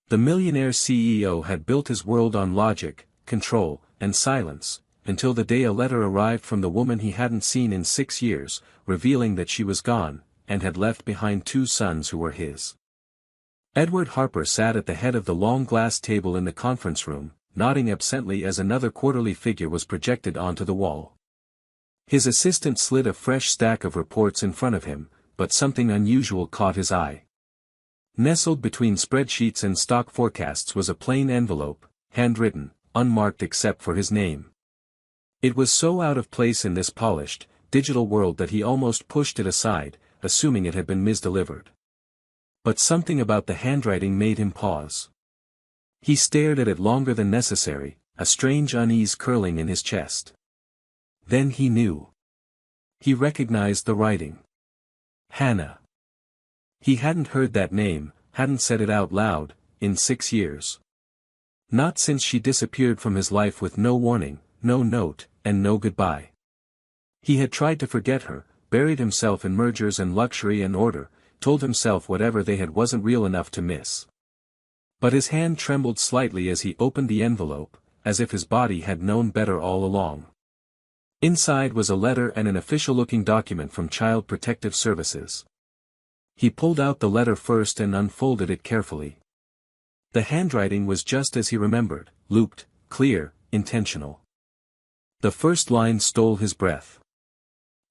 The millionaire CEO had built his world on logic, control, and silence, until the day a letter arrived from the woman he hadn't seen in 6 years, revealing that she was gone, and had left behind 2 sons who were his. Edward Harper sat at the head of the long glass table in the conference room, nodding absently as another quarterly figure was projected onto the wall. His assistant slid a fresh stack of reports in front of him, but something unusual caught his eye. Nestled between spreadsheets and stock forecasts was a plain envelope, handwritten, unmarked except for his name. It was so out of place in this polished, digital world that he almost pushed it aside, assuming it had been misdelivered. But something about the handwriting made him pause. He stared at it longer than necessary, a strange unease curling in his chest. Then he knew. He recognized the writing. Hannah. He hadn't heard that name, hadn't said it out loud, in 6 years. Not since she disappeared from his life with no warning, no note, and no goodbye. He had tried to forget her, buried himself in mergers and luxury and order, told himself whatever they had wasn't real enough to miss. But his hand trembled slightly as he opened the envelope, as if his body had known better all along. Inside was a letter and an official-looking document from Child Protective Services. He pulled out the letter first and unfolded it carefully. The handwriting was just as he remembered, looped, clear, intentional. The first line stole his breath.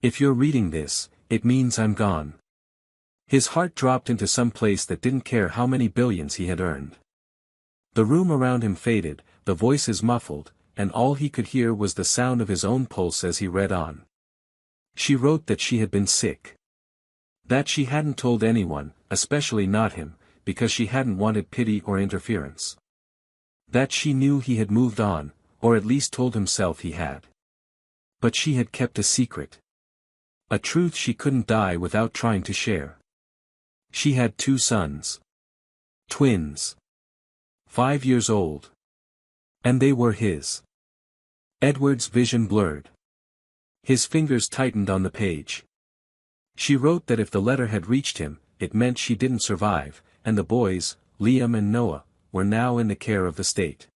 "If you're reading this, it means I'm gone." His heart dropped into some place that didn't care how many billions he had earned. The room around him faded, the voices muffled, and all he could hear was the sound of his own pulse as he read on. She wrote that she had been sick. That she hadn't told anyone, especially not him, because she hadn't wanted pity or interference. That she knew he had moved on, or at least told himself he had. But she had kept a secret. A truth she couldn't die without trying to share. She had 2 sons. Twins. 5 years old. And they were his. Edward's vision blurred. His fingers tightened on the page. She wrote that if the letter had reached him, it meant she didn't survive, and the boys, Liam and Noah, were now in the care of the state.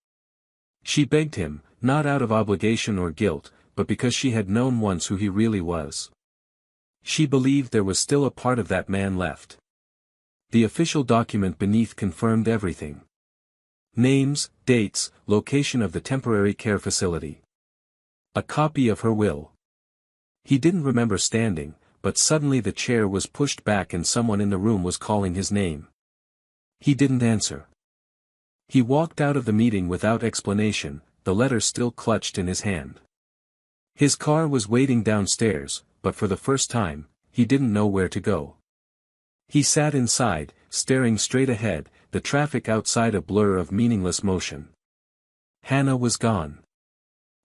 She begged him, not out of obligation or guilt, but because she had known once who he really was. She believed there was still a part of that man left. The official document beneath confirmed everything. Names, dates, location of the temporary care facility. A copy of her will. He didn't remember standing, but suddenly the chair was pushed back and someone in the room was calling his name. He didn't answer. He walked out of the meeting without explanation, the letter still clutched in his hand. His car was waiting downstairs, but for the first time, he didn't know where to go. He sat inside, staring straight ahead, the traffic outside a blur of meaningless motion. Hannah was gone.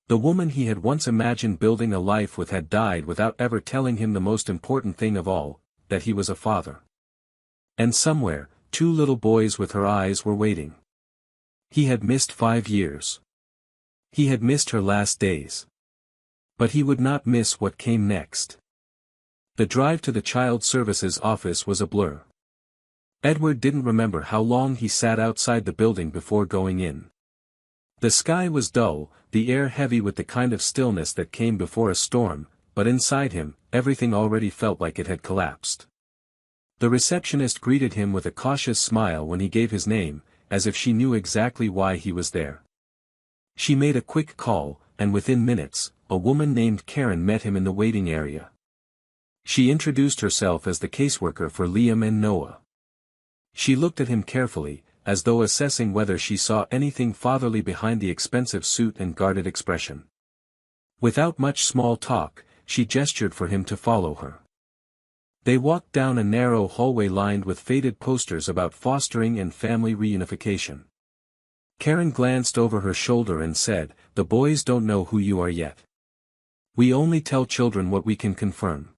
The woman he had once imagined building a life with had died without ever telling him the most important thing of all, that he was a father. And somewhere, 2 little boys with her eyes were waiting. He had missed 5 years. He had missed her last days. But he would not miss what came next. The drive to the Child Services office was a blur. Edward didn't remember how long he sat outside the building before going in. The sky was dull, the air heavy with the kind of stillness that came before a storm, but inside him, everything already felt like it had collapsed. The receptionist greeted him with a cautious smile when he gave his name, as if she knew exactly why he was there. She made a quick call, and within minutes, a woman named Karen met him in the waiting area. She introduced herself as the caseworker for Liam and Noah. She looked at him carefully, as though assessing whether she saw anything fatherly behind the expensive suit and guarded expression. Without much small talk, she gestured for him to follow her. They walked down a narrow hallway lined with faded posters about fostering and family reunification. Karen glanced over her shoulder and said, "The boys don't know who you are yet. We only tell children what we can confirm.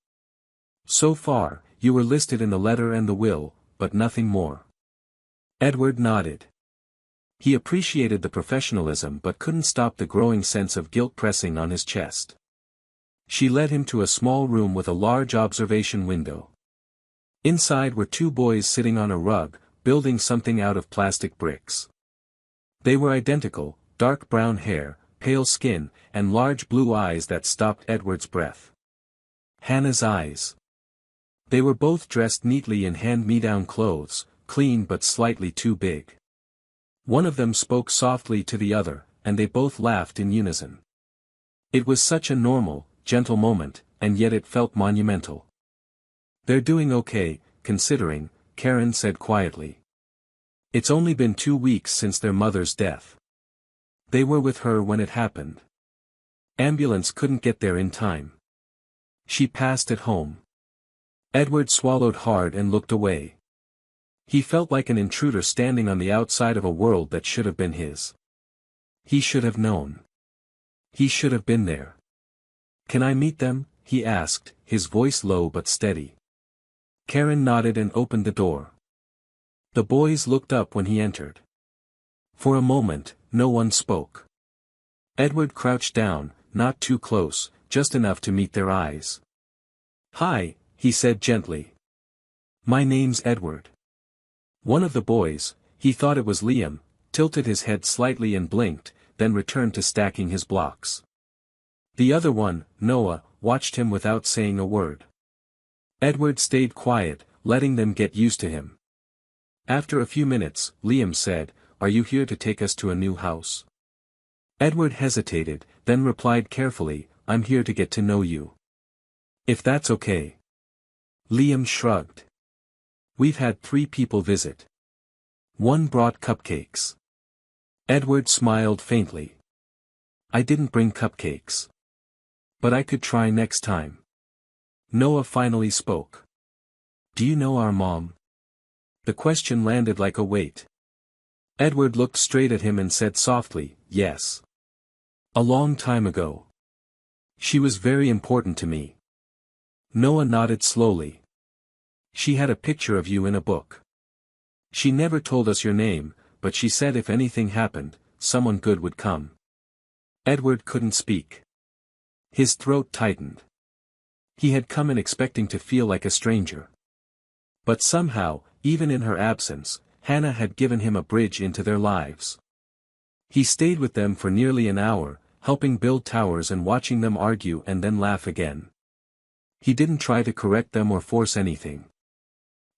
So far, you were listed in the letter and the will, but nothing more." Edward nodded. He appreciated the professionalism but couldn't stop the growing sense of guilt pressing on his chest. She led him to a small room with a large observation window. Inside were 2 boys sitting on a rug, building something out of plastic bricks. They were identical, dark brown hair, pale skin, and large blue eyes that stopped Edward's breath. Hannah's eyes. They were both dressed neatly in hand-me-down clothes, clean but slightly too big. One of them spoke softly to the other, and they both laughed in unison. It was such a normal, gentle moment, and yet it felt monumental. "They're doing okay, considering," Karen said quietly. "It's only been 2 weeks since their mother's death. They were with her when it happened. Ambulance couldn't get there in time. She passed at home." Edward swallowed hard and looked away. He felt like an intruder standing on the outside of a world that should have been his. He should have known. He should have been there. "Can I meet them?" he asked, his voice low but steady. Karen nodded and opened the door. The boys looked up when he entered. For a moment, no one spoke. Edward crouched down, not too close, just enough to meet their eyes. "Hi," he said gently. "My name's Edward." One of the boys, he thought it was Liam, tilted his head slightly and blinked, then returned to stacking his blocks. The other one, Noah, watched him without saying a word. Edward stayed quiet, letting them get used to him. After a few minutes, Liam said, "Are you here to take us to a new house?" Edward hesitated, then replied carefully, "I'm here to get to know you. If that's okay." Liam shrugged. "We've had 3 people visit. One brought cupcakes." Edward smiled faintly. "I didn't bring cupcakes. But I could try next time." Noah finally spoke. "Do you know our mom?" The question landed like a weight. Edward looked straight at him and said softly, "Yes. A long time ago. She was very important to me." Noah nodded slowly. "She had a picture of you in a book. She never told us your name, but she said if anything happened, someone good would come." Edward couldn't speak. His throat tightened. He had come in expecting to feel like a stranger. But somehow, even in her absence, Hannah had given him a bridge into their lives. He stayed with them for nearly an hour, helping build towers and watching them argue and then laugh again. He didn't try to correct them or force anything.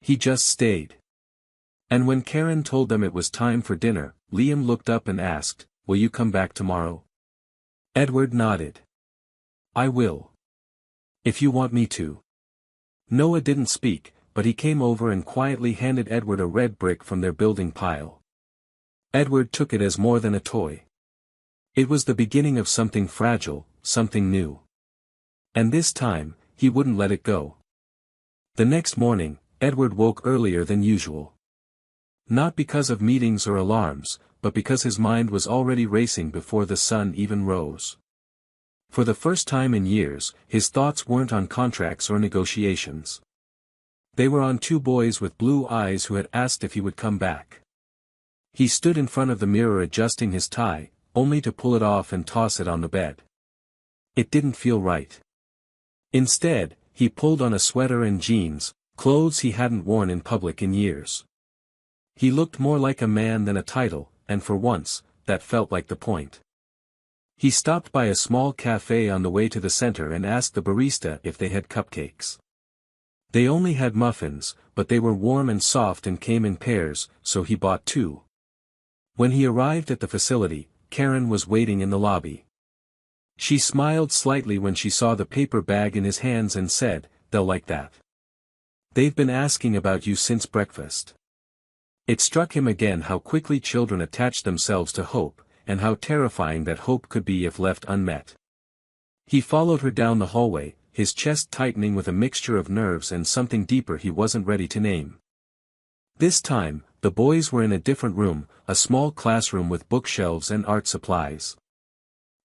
He just stayed. And when Karen told them it was time for dinner, Liam looked up and asked, "Will you come back tomorrow?" Edward nodded. "I will. If you want me to." Noah didn't speak, but he came over and quietly handed Edward a red brick from their building pile. Edward took it as more than a toy. It was the beginning of something fragile, something new. And this time, he wouldn't let it go. The next morning, Edward woke earlier than usual. Not because of meetings or alarms, but because his mind was already racing before the sun even rose. For the first time in years, his thoughts weren't on contracts or negotiations. They were on 2 boys with blue eyes who had asked if he would come back. He stood in front of the mirror adjusting his tie, only to pull it off and toss it on the bed. It didn't feel right. Instead, he pulled on a sweater and jeans, clothes he hadn't worn in public in years. He looked more like a man than a title, and for once, that felt like the point. He stopped by a small cafe on the way to the center and asked the barista if they had cupcakes. They only had muffins, but they were warm and soft and came in pairs, so he bought 2. When he arrived at the facility, Karen was waiting in the lobby. She smiled slightly when she saw the paper bag in his hands and said, "They'll like that. They've been asking about you since breakfast." It struck him again how quickly children attach themselves to hope, and how terrifying that hope could be if left unmet. He followed her down the hallway, his chest tightening with a mixture of nerves and something deeper he wasn't ready to name. This time, the boys were in a different room, a small classroom with bookshelves and art supplies.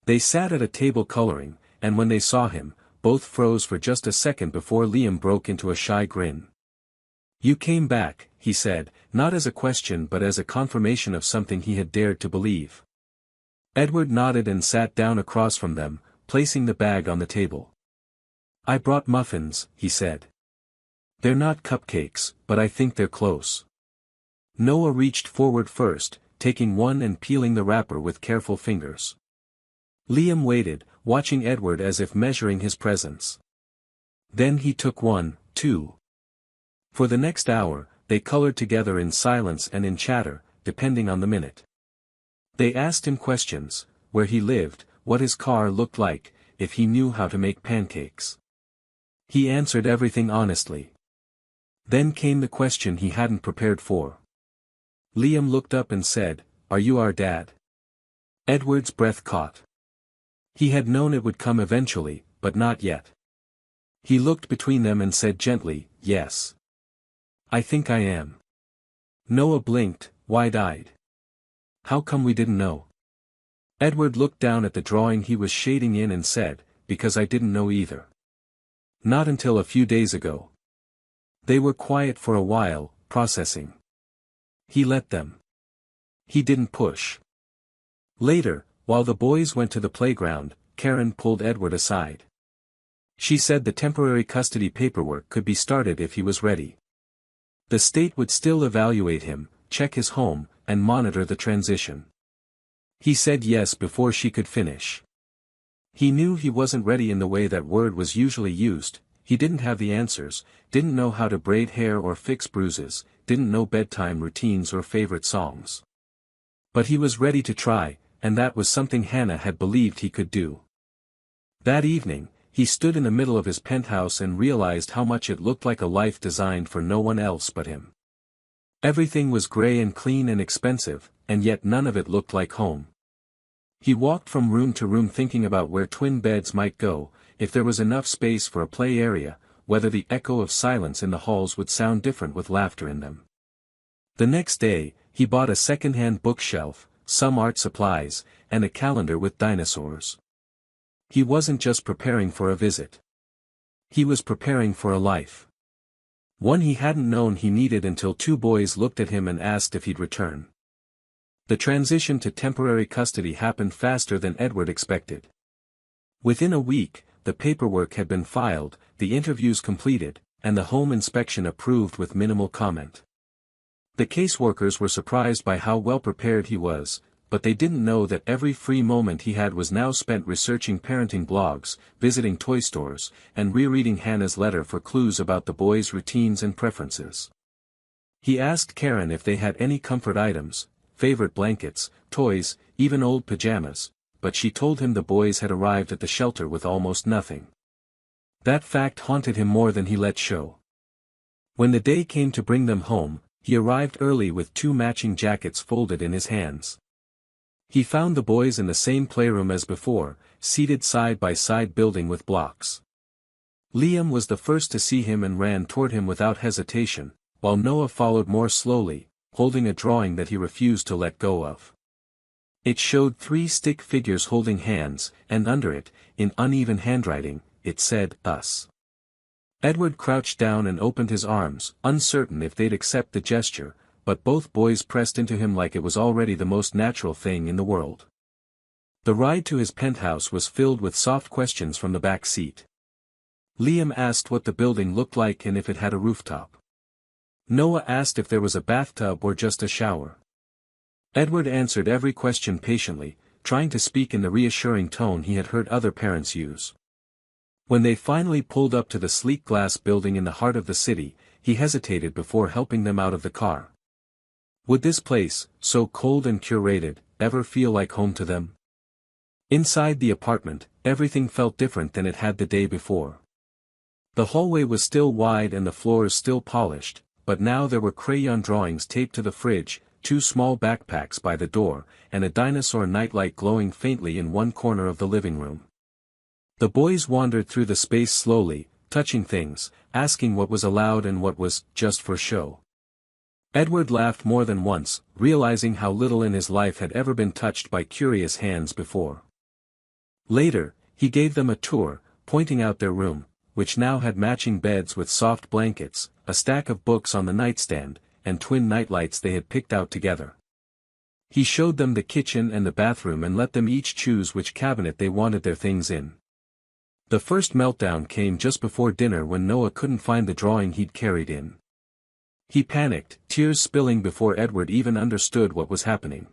They sat at a table coloring, and when they saw him, both froze for just a second before Liam broke into a shy grin. "You came back," he said, not as a question but as a confirmation of something he had dared to believe. Edward nodded and sat down across from them, placing the bag on the table. "I brought muffins," he said. "They're not cupcakes, but I think they're close." Noah reached forward first, taking one and peeling the wrapper with careful fingers. Liam waited, watching Edward as if measuring his presence. Then he took one, too. For the next hour, they colored together in silence and in chatter, depending on the minute. They asked him questions: where he lived, what his car looked like, if he knew how to make pancakes. He answered everything honestly. Then came the question he hadn't prepared for. Liam looked up and said, "Are you our dad?" Edward's breath caught. He had known it would come eventually, but not yet. He looked between them and said gently, "Yes. I think I am." Noah blinked, wide-eyed. "How come we didn't know?" Edward looked down at the drawing he was shading in and said, "Because I didn't know either. Not until a few days ago." They were quiet for a while, processing. He let them. He didn't push. Later, while the boys went to the playground, Karen pulled Edward aside. She said the temporary custody paperwork could be started if he was ready. The state would still evaluate him, check his home, and monitor the transition. He said yes before she could finish. He knew he wasn't ready in the way that word was usually used. He didn't have the answers, didn't know how to braid hair or fix bruises, didn't know bedtime routines or favorite songs. But he was ready to try, and that was something Hannah had believed he could do. That evening, he stood in the middle of his penthouse and realized how much it looked like a life designed for no one else but him. Everything was gray and clean and expensive, and yet none of it looked like home. He walked from room to room thinking about where twin beds might go, if there was enough space for a play area, whether the echo of silence in the halls would sound different with laughter in them. The next day, he bought a second-hand bookshelf, some art supplies, and a calendar with dinosaurs. He wasn't just preparing for a visit. He was preparing for a life. One he hadn't known he needed until two boys looked at him and asked if he'd return. The transition to temporary custody happened faster than Edward expected. Within a week, the paperwork had been filed, the interviews completed, and the home inspection approved with minimal comment. The caseworkers were surprised by how well prepared he was, but they didn't know that every free moment he had was now spent researching parenting blogs, visiting toy stores, and rereading Hannah's letter for clues about the boys' routines and preferences. He asked Karen if they had any comfort items, favorite blankets, toys, even old pajamas, but she told him the boys had arrived at the shelter with almost nothing. That fact haunted him more than he let show. When the day came to bring them home, he arrived early with two matching jackets folded in his hands. He found the boys in the same playroom as before, seated side by side building with blocks. Liam was the first to see him and ran toward him without hesitation, while Noah followed more slowly, holding a drawing that he refused to let go of. It showed three stick figures holding hands, and under it, in uneven handwriting, it said, "Us." Edward crouched down and opened his arms, uncertain if they'd accept the gesture, but both boys pressed into him like it was already the most natural thing in the world. The ride to his penthouse was filled with soft questions from the back seat. Liam asked what the building looked like and if it had a rooftop. Noah asked if there was a bathtub or just a shower. Edward answered every question patiently, trying to speak in the reassuring tone he had heard other parents use. When they finally pulled up to the sleek glass building in the heart of the city, he hesitated before helping them out of the car. Would this place, so cold and curated, ever feel like home to them? Inside the apartment, everything felt different than it had the day before. The hallway was still wide and the floors still polished, but now there were crayon drawings taped to the fridge, two small backpacks by the door, and a dinosaur nightlight glowing faintly in one corner of the living room. The boys wandered through the space slowly, touching things, asking what was allowed and what was just for show. Edward laughed more than once, realizing how little in his life had ever been touched by curious hands before. Later, he gave them a tour, pointing out their room, which now had matching beds with soft blankets, a stack of books on the nightstand, and twin nightlights they had picked out together. He showed them the kitchen and the bathroom and let them each choose which cabinet they wanted their things in. The first meltdown came just before dinner when Noah couldn't find the drawing he'd carried in. He panicked, tears spilling before Edward even understood what was happening.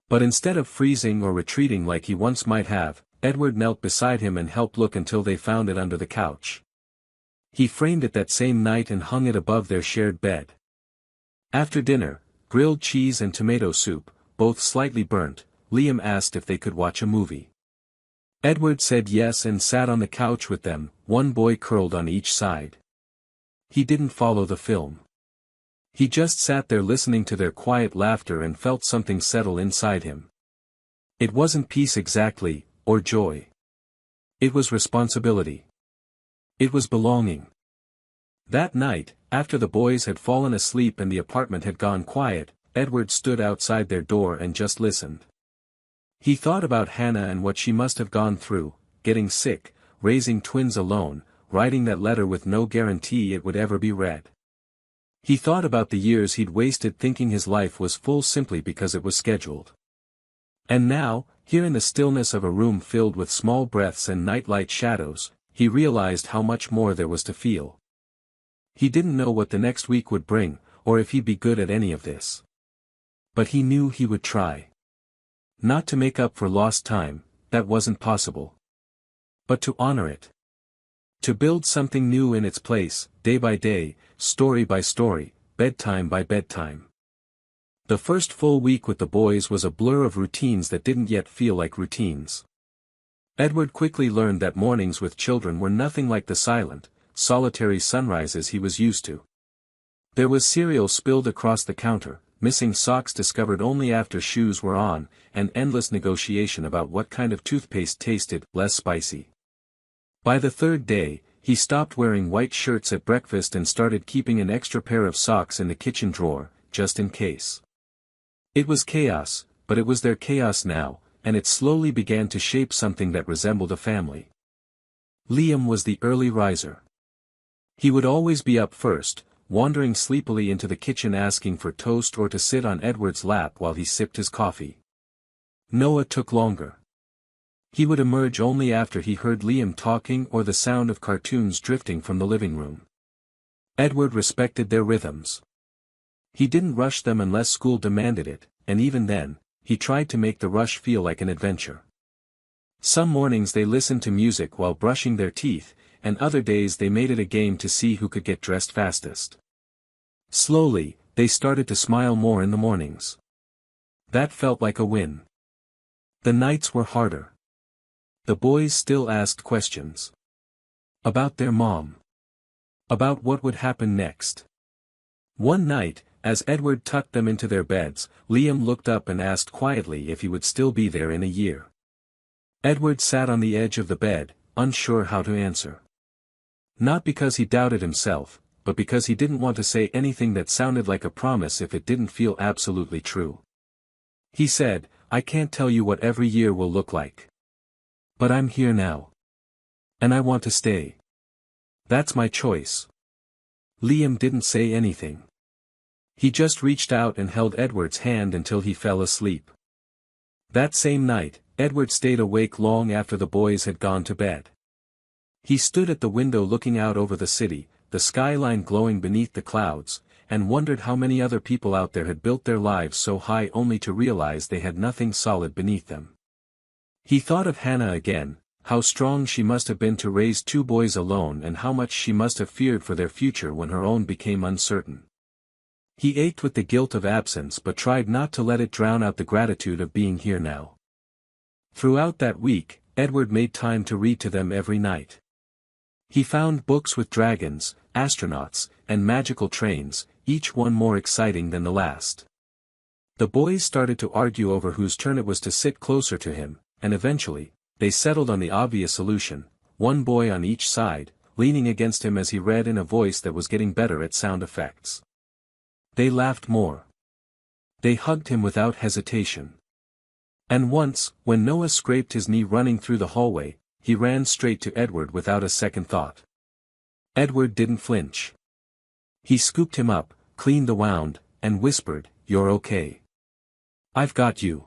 But instead of freezing or retreating like he once might have, Edward knelt beside him and helped look until they found it under the couch. He framed it that same night and hung it above their shared bed. After dinner, grilled cheese and tomato soup, both slightly burnt, Liam asked if they could watch a movie. Edward said yes and sat on the couch with them, one boy curled on each side. He didn't follow the film. He just sat there listening to their quiet laughter and felt something settle inside him. It wasn't peace exactly, or joy. It was responsibility. It was belonging. That night, after the boys had fallen asleep and the apartment had gone quiet, Edward stood outside their door and just listened. He thought about Hannah and what she must have gone through, getting sick, raising twins alone, writing that letter with no guarantee it would ever be read. He thought about the years he'd wasted thinking his life was full simply because it was scheduled. And now, here in the stillness of a room filled with small breaths and nightlight shadows, he realized how much more there was to feel. He didn't know what the next week would bring, or if he'd be good at any of this. But he knew he would try. Not to make up for lost time, that wasn't possible. But to honor it. To build something new in its place, day by day, story by story, bedtime by bedtime. The first full week with the boys was a blur of routines that didn't yet feel like routines. Edward quickly learned that mornings with children were nothing like the silent, solitary sunrises he was used to. There was cereal spilled across the counter, missing socks discovered only after shoes were on, and endless negotiation about what kind of toothpaste tasted less spicy. By the third day, he stopped wearing white shirts at breakfast and started keeping an extra pair of socks in the kitchen drawer, just in case. It was chaos, but it was their chaos now, and it slowly began to shape something that resembled a family. Liam was the early riser. He would always be up first, wandering sleepily into the kitchen asking for toast or to sit on Edward's lap while he sipped his coffee. Noah took longer. He would emerge only after he heard Liam talking or the sound of cartoons drifting from the living room. Edward respected their rhythms. He didn't rush them unless school demanded it, and even then, he tried to make the rush feel like an adventure. Some mornings they listened to music while brushing their teeth, and other days they made it a game to see who could get dressed fastest. Slowly, they started to smile more in the mornings. That felt like a win. The nights were harder. The boys still asked questions. About their mom. About what would happen next. One night, as Edward tucked them into their beds, Liam looked up and asked quietly if he would still be there in a year. Edward sat on the edge of the bed, unsure how to answer. Not because he doubted himself, but because he didn't want to say anything that sounded like a promise if it didn't feel absolutely true. He said, "I can't tell you what every year will look like. But I'm here now. And I want to stay. That's my choice." Liam didn't say anything. He just reached out and held Edward's hand until he fell asleep. That same night, Edward stayed awake long after the boys had gone to bed. He stood at the window looking out over the city, the skyline glowing beneath the clouds, and wondered how many other people out there had built their lives so high only to realize they had nothing solid beneath them. He thought of Hannah again, how strong she must have been to raise two boys alone and how much she must have feared for their future when her own became uncertain. He ached with the guilt of absence but tried not to let it drown out the gratitude of being here now. Throughout that week, Edward made time to read to them every night. He found books with dragons, astronauts, and magical trains, each one more exciting than the last. The boys started to argue over whose turn it was to sit closer to him, and eventually, they settled on the obvious solution, one boy on each side, leaning against him as he read in a voice that was getting better at sound effects. They laughed more. They hugged him without hesitation. And once, when Noah scraped his knee running through the hallway, he ran straight to Edward without a second thought. Edward didn't flinch. He scooped him up, cleaned the wound, and whispered, "You're okay. I've got you."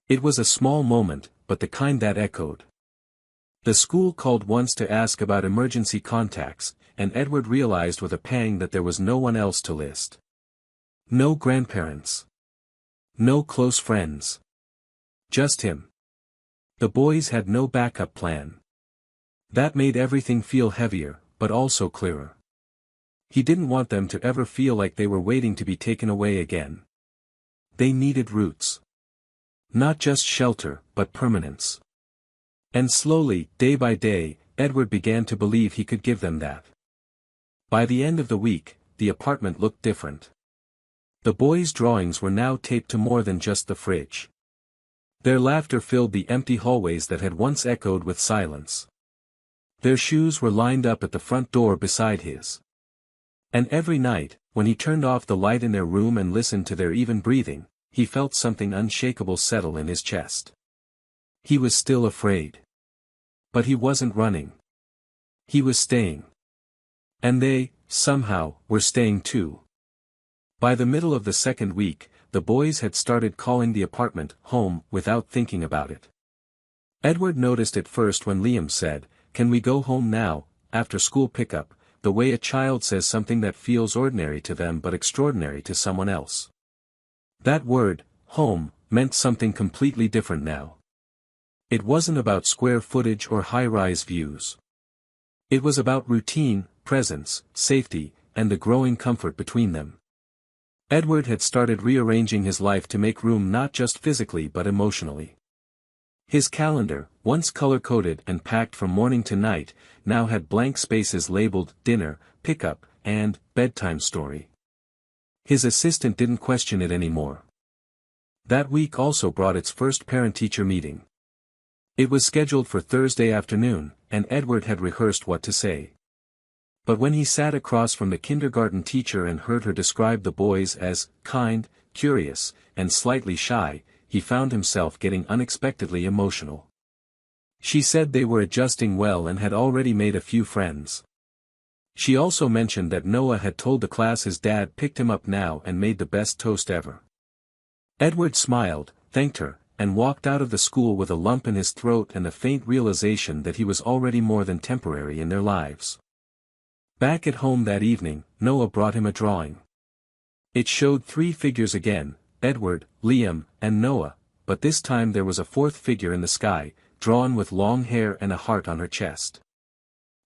It was a small moment, but the kind that echoed. The school called once to ask about emergency contacts, and Edward realized with a pang that there was no one else to list. No grandparents. No close friends. Just him. The boys had no backup plan. That made everything feel heavier, but also clearer. He didn't want them to ever feel like they were waiting to be taken away again. They needed roots. Not just shelter, but permanence. And slowly, day by day, Edward began to believe he could give them that. By the end of the week, the apartment looked different. The boys' drawings were now taped to more than just the fridge. Their laughter filled the empty hallways that had once echoed with silence. Their shoes were lined up at the front door beside his. And every night, when he turned off the light in their room and listened to their even breathing, he felt something unshakable settle in his chest. He was still afraid. But he wasn't running. He was staying. And they, somehow, were staying too. By the middle of the second week, the boys had started calling the apartment home without thinking about it. Edward noticed it first when Liam said, "Can we go home now, after school pickup," the way a child says something that feels ordinary to them but extraordinary to someone else. That word, home, meant something completely different now. It wasn't about square footage or high-rise views. It was about routine, presence, safety, and the growing comfort between them. Edward had started rearranging his life to make room not just physically but emotionally. His calendar, once color-coded and packed from morning to night, now had blank spaces labeled dinner, pickup, and bedtime story. His assistant didn't question it anymore. That week also brought its first parent-teacher meeting. It was scheduled for Thursday afternoon, and Edward had rehearsed what to say. But when he sat across from the kindergarten teacher and heard her describe the boys as kind, curious, and slightly shy, he found himself getting unexpectedly emotional. She said they were adjusting well and had already made a few friends. She also mentioned that Noah had told the class his dad picked him up now and made the best toast ever. Edward smiled, thanked her, and walked out of the school with a lump in his throat and the faint realization that he was already more than temporary in their lives. Back at home that evening, Noah brought him a drawing. It showed 3 figures again, Edward, Liam, and Noah, but this time there was a 4th figure in the sky, drawn with long hair and a heart on her chest.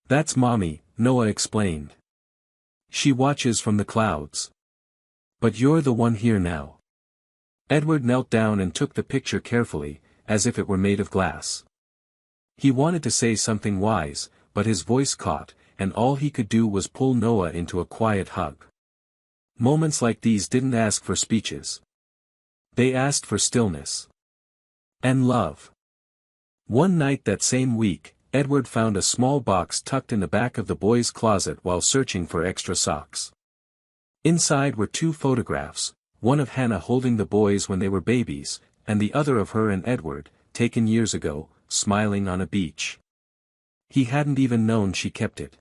"That's Mommy," Noah explained. "She watches from the clouds. But you're the one here now." Edward knelt down and took the picture carefully, as if it were made of glass. He wanted to say something wise, but his voice caught, and all he could do was pull Noah into a quiet hug. Moments like these didn't ask for speeches. They asked for stillness. And love. One night that same week, Edward found a small box tucked in the back of the boys' closet while searching for extra socks. Inside were 2 photographs, one of Hannah holding the boys when they were babies, and the other of her and Edward, taken years ago, smiling on a beach. He hadn't even known she kept it.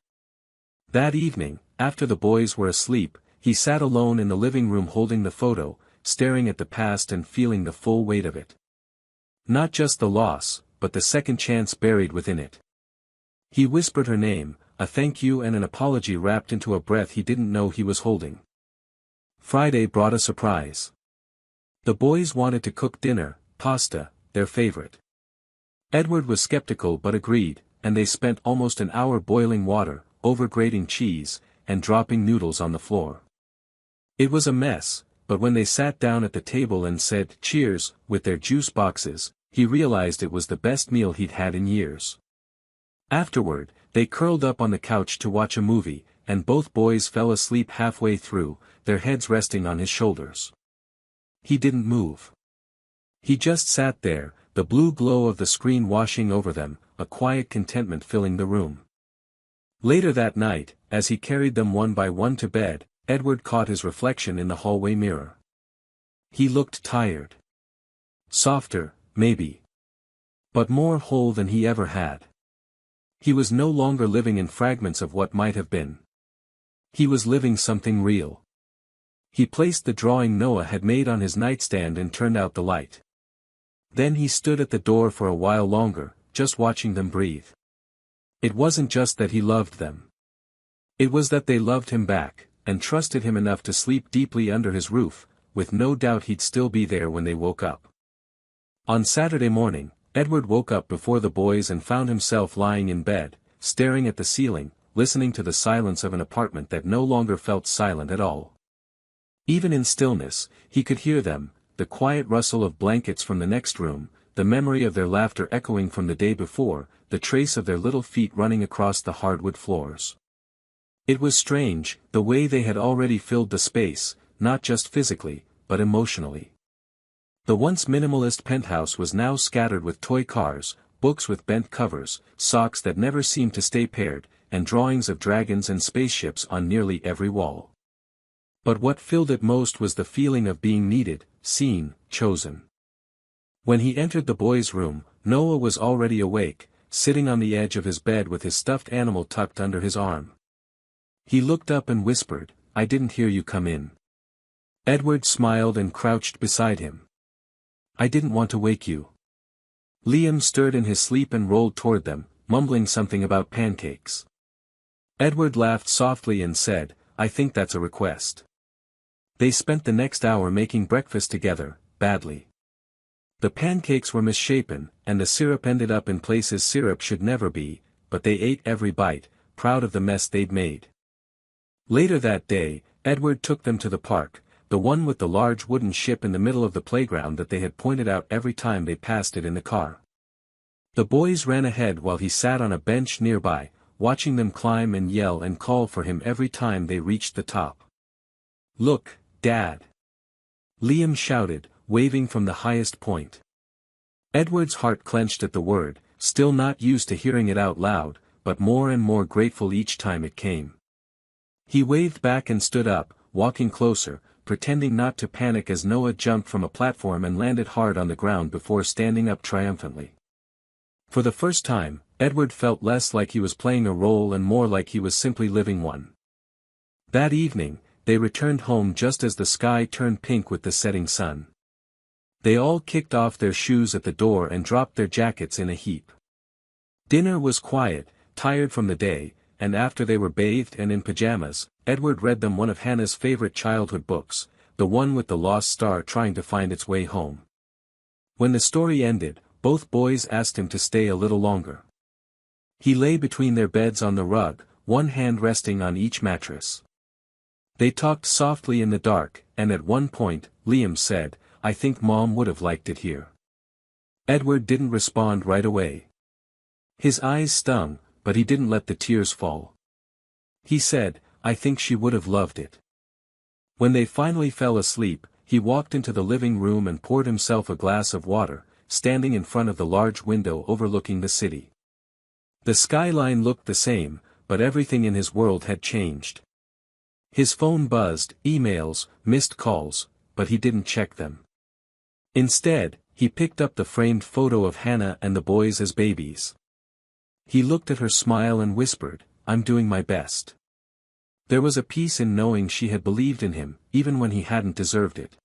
That evening, after the boys were asleep, he sat alone in the living room holding the photo, staring at the past and feeling the full weight of it. Not just the loss, but the second chance buried within it. He whispered her name, a thank you and an apology wrapped into a breath he didn't know he was holding. Friday brought a surprise. The boys wanted to cook dinner, pasta, their favorite. Edward was skeptical but agreed, and they spent almost an hour boiling water, over-grating cheese, and dropping noodles on the floor. It was a mess, but when they sat down at the table and said cheers with their juice boxes, he realized it was the best meal he'd had in years. Afterward, they curled up on the couch to watch a movie, and both boys fell asleep halfway through, their heads resting on his shoulders. He didn't move. He just sat there, the blue glow of the screen washing over them, a quiet contentment filling the room. Later that night, as he carried them one by one to bed, Edward caught his reflection in the hallway mirror. He looked tired. Softer, maybe. But more whole than he ever had. He was no longer living in fragments of what might have been. He was living something real. He placed the drawing Noah had made on his nightstand and turned out the light. Then he stood at the door for a while longer, just watching them breathe. It wasn't just that he loved them. It was that they loved him back, and trusted him enough to sleep deeply under his roof, with no doubt he'd still be there when they woke up. On Saturday morning, Edward woke up before the boys and found himself lying in bed, staring at the ceiling, listening to the silence of an apartment that no longer felt silent at all. Even in stillness, he could hear them, the quiet rustle of blankets from the next room, the memory of their laughter echoing from the day before, the trace of their little feet running across the hardwood floors. It was strange, the way they had already filled the space, not just physically, but emotionally. The once minimalist penthouse was now scattered with toy cars, books with bent covers, socks that never seemed to stay paired, and drawings of dragons and spaceships on nearly every wall. But what filled it most was the feeling of being needed, seen, chosen. When he entered the boys' room, Noah was already awake, sitting on the edge of his bed with his stuffed animal tucked under his arm. He looked up and whispered, "I didn't hear you come in." Edward smiled and crouched beside him. "I didn't want to wake you." Liam stirred in his sleep and rolled toward them, mumbling something about pancakes. Edward laughed softly and said, "I think that's a request." They spent the next hour making breakfast together, badly. The pancakes were misshapen, and the syrup ended up in places syrup should never be, but they ate every bite, proud of the mess they'd made. Later that day, Edward took them to the park, the one with the large wooden ship in the middle of the playground that they had pointed out every time they passed it in the car. The boys ran ahead while he sat on a bench nearby, watching them climb and yell and call for him every time they reached the top. "Look, Dad!" Liam shouted, waving from the highest point. Edward's heart clenched at the word, still not used to hearing it out loud, but more and more grateful each time it came. He waved back and stood up, walking closer, pretending not to panic as Noah jumped from a platform and landed hard on the ground before standing up triumphantly. For the first time, Edward felt less like he was playing a role and more like he was simply living one. That evening, they returned home just as the sky turned pink with the setting sun. They all kicked off their shoes at the door and dropped their jackets in a heap. Dinner was quiet, tired from the day, and after they were bathed and in pajamas, Edward read them one of Hannah's favorite childhood books, the one with the lost star trying to find its way home. When the story ended, both boys asked him to stay a little longer. He lay between their beds on the rug, one hand resting on each mattress. They talked softly in the dark, and at one point, Liam said, "I think Mom would have liked it here." Edward didn't respond right away. His eyes stung, but he didn't let the tears fall. He said, "I think she would have loved it." When they finally fell asleep, he walked into the living room and poured himself a glass of water, standing in front of the large window overlooking the city. The skyline looked the same, but everything in his world had changed. His phone buzzed, emails, missed calls, but he didn't check them. Instead, he picked up the framed photo of Hannah and the boys as babies. He looked at her smile and whispered, "I'm doing my best." There was a peace in knowing she had believed in him, even when he hadn't deserved it.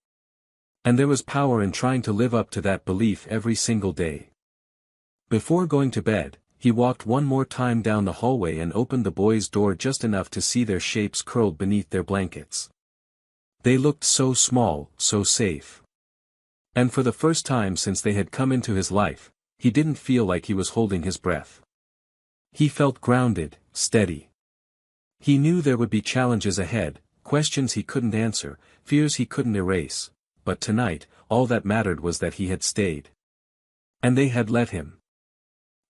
And there was power in trying to live up to that belief every single day. Before going to bed, he walked one more time down the hallway and opened the boys' door just enough to see their shapes curled beneath their blankets. They looked so small, so safe. And for the first time since they had come into his life, he didn't feel like he was holding his breath. He felt grounded, steady. He knew there would be challenges ahead, questions he couldn't answer, fears he couldn't erase, but tonight, all that mattered was that he had stayed. And they had let him.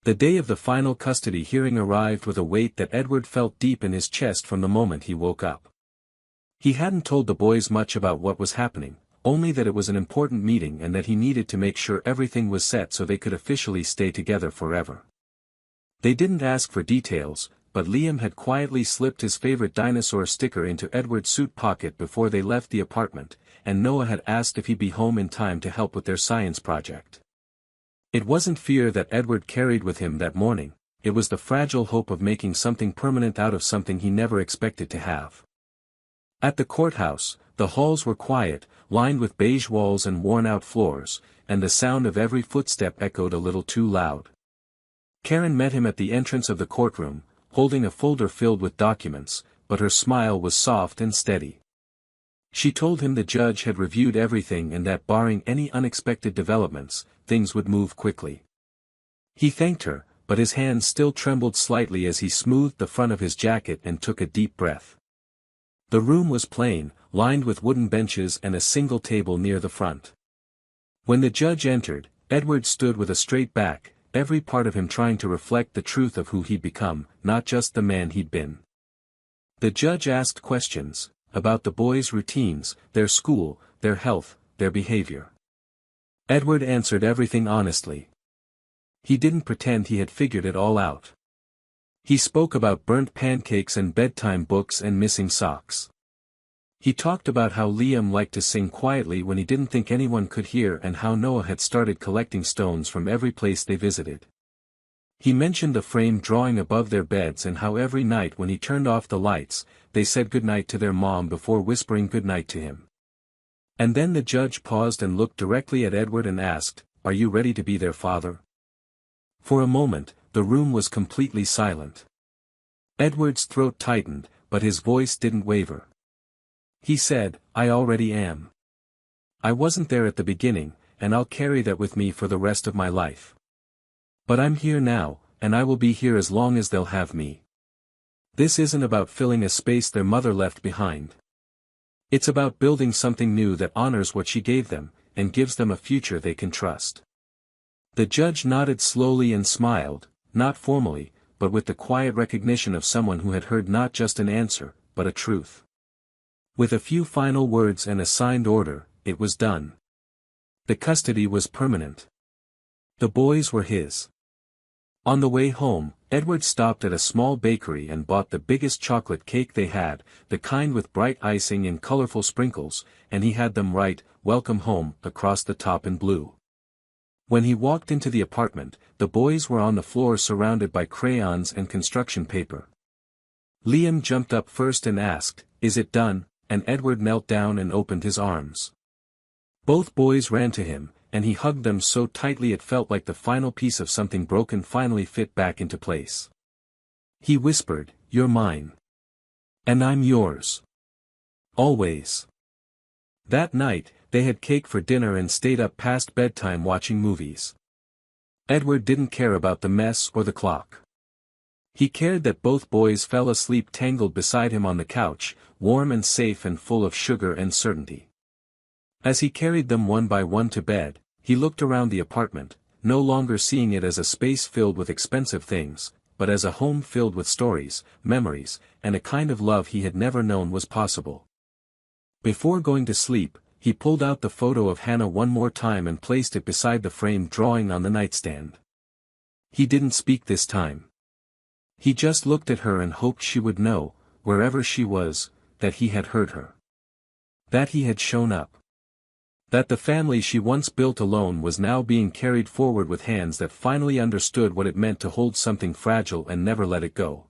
The day of the final custody hearing arrived with a weight that Edward felt deep in his chest from the moment he woke up. He hadn't told the boys much about what was happening, only that it was an important meeting and that he needed to make sure everything was set so they could officially stay together forever. They didn't ask for details, but Liam had quietly slipped his favorite dinosaur sticker into Edward's suit pocket before they left the apartment, and Noah had asked if he'd be home in time to help with their science project. It wasn't fear that Edward carried with him that morning, it was the fragile hope of making something permanent out of something he never expected to have. At the courthouse, the halls were quiet, lined with beige walls and worn-out floors, and the sound of every footstep echoed a little too loud. Karen met him at the entrance of the courtroom, holding a folder filled with documents, but her smile was soft and steady. She told him the judge had reviewed everything and that barring any unexpected developments, things would move quickly. He thanked her, but his hands still trembled slightly as he smoothed the front of his jacket and took a deep breath. The room was plain, lined with wooden benches and a single table near the front. When the judge entered, Edward stood with a straight back, every part of him trying to reflect the truth of who he'd become, not just the man he'd been. The judge asked questions about the boys' routines, their school, their health, their behavior. Edward answered everything honestly. He didn't pretend he had figured it all out. He spoke about burnt pancakes and bedtime books and missing socks. He talked about how Liam liked to sing quietly when he didn't think anyone could hear and how Noah had started collecting stones from every place they visited. He mentioned the frame drawing above their beds and how every night when he turned off the lights, they said goodnight to their mom before whispering goodnight to him. And then the judge paused and looked directly at Edward and asked, "Are you ready to be their father?" For a moment, the room was completely silent. Edward's throat tightened, but his voice didn't waver. He said, "I already am. I wasn't there at the beginning, and I'll carry that with me for the rest of my life. But I'm here now, and I will be here as long as they'll have me. This isn't about filling a space their mother left behind. It's about building something new that honors what she gave them, and gives them a future they can trust." The judge nodded slowly and smiled, not formally, but with the quiet recognition of someone who had heard not just an answer, but a truth. With a few final words and a signed order, it was done. The custody was permanent. The boys were his. On the way home, Edward stopped at a small bakery and bought the biggest chocolate cake they had, the kind with bright icing and colorful sprinkles, and he had them write, "Welcome Home," across the top in blue. When he walked into the apartment, the boys were on the floor surrounded by crayons and construction paper. Liam jumped up first and asked, "Is it done?" and Edward knelt down and opened his arms. Both boys ran to him, and he hugged them so tightly it felt like the final piece of something broken finally fit back into place. He whispered, "You're mine. And I'm yours. Always." That night, they had cake for dinner and stayed up past bedtime watching movies. Edward didn't care about the mess or the clock. He cared that both boys fell asleep tangled beside him on the couch, warm and safe and full of sugar and certainty. As he carried them one by one to bed, he looked around the apartment, no longer seeing it as a space filled with expensive things, but as a home filled with stories, memories, and a kind of love he had never known was possible. Before going to sleep, he pulled out the photo of Hannah one more time and placed it beside the framed drawing on the nightstand. He didn't speak this time. He just looked at her and hoped she would know, wherever she was, that he had heard her. That he had shown up. That the family she once built alone was now being carried forward with hands that finally understood what it meant to hold something fragile and never let it go.